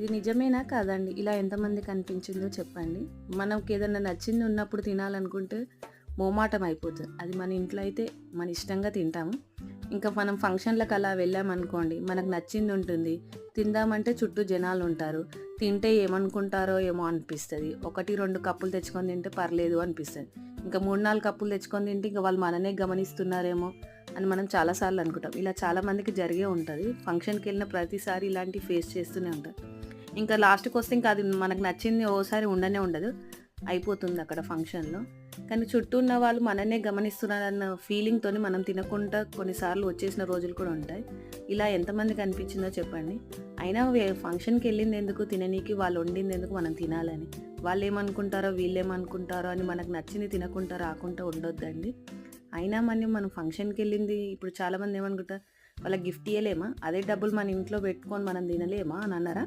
ఇది నిజమేనా కాదండి? ఇలా ఎంతమందికి అనిపించిందో చెప్పండి. మనకి ఏదన్నా నచ్చింది ఉన్నప్పుడు తినాలనుకుంటే మోమాటం అయిపోతుంది. అది మన ఇంట్లో అయితే మన ఇష్టంగా తింటాము. ఇంకా మనం ఫంక్షన్‌లకు అలా వెళ్ళామనుకోండి, మనకు నచ్చింది ఉంటుంది. తిందామంటే చుట్టూ జనాలుంటారు. తింటే ఏమనుకుంటారో ఏమో అనిపిస్తది. 1, 2 కప్పులు తెచ్చుకొని తింటే పర్లేదు అనిపిస్తది. ఇంకా 3, 4 కప్పులు తెచ్చుకొని తింటే ఇంక వాళ్ళు మననే గమనిస్తున్నారేమో అని మనం చాలా సార్లు అనుకుంటాం. ఇలా చాలా మందికి జరిగే ఉంటది. ఫంక్షన్‌కెళ్ళిన ప్రతిసారి ఇలాంటివి ఫేస్ చేస్తూనే ఉంటారు. ఇంకా లాస్ట్‌కొస్తే ఇంకా అది మనకు నచ్చింది ఓసారి ఉండనే ఉండదు. అయిపోతుంది అక్కడ ఫంక్షన్‌లో. కానీ చుట్టూ ఉన్న వాళ్ళు మననే గమనిస్తున్నారన్న ఫీలింగ్‌తోని మనం తినకుండా కొన్నిసార్లు వచ్చేసిన రోజులు కూడా ఉంటాయి. ఇలా ఎంతమందికి అనిపించిందో చెప్పండి. అయినా ఫంక్షన్‌కెళ్ళిందెందుకు తిననీకి, వాళ్ళు వండిందెందుకు మనం తినాలని. వాళ్ళేమనుకుంటారో, వీళ్ళేమనుకుంటారో అని మనకు నచ్చింది తినకుండా రాకుండా ఉండొద్దండి. అయినా మనం ఫంక్షన్‌కెళ్ళింది ఇప్పుడు చాలామంది ఏమనుకుంటారు, వాళ్ళకి గిఫ్ట్ ఇయ్యలేమా? అదే డబ్బులు మన ఇంట్లో పెట్టుకొని మనం తినలేమా అని అనరా?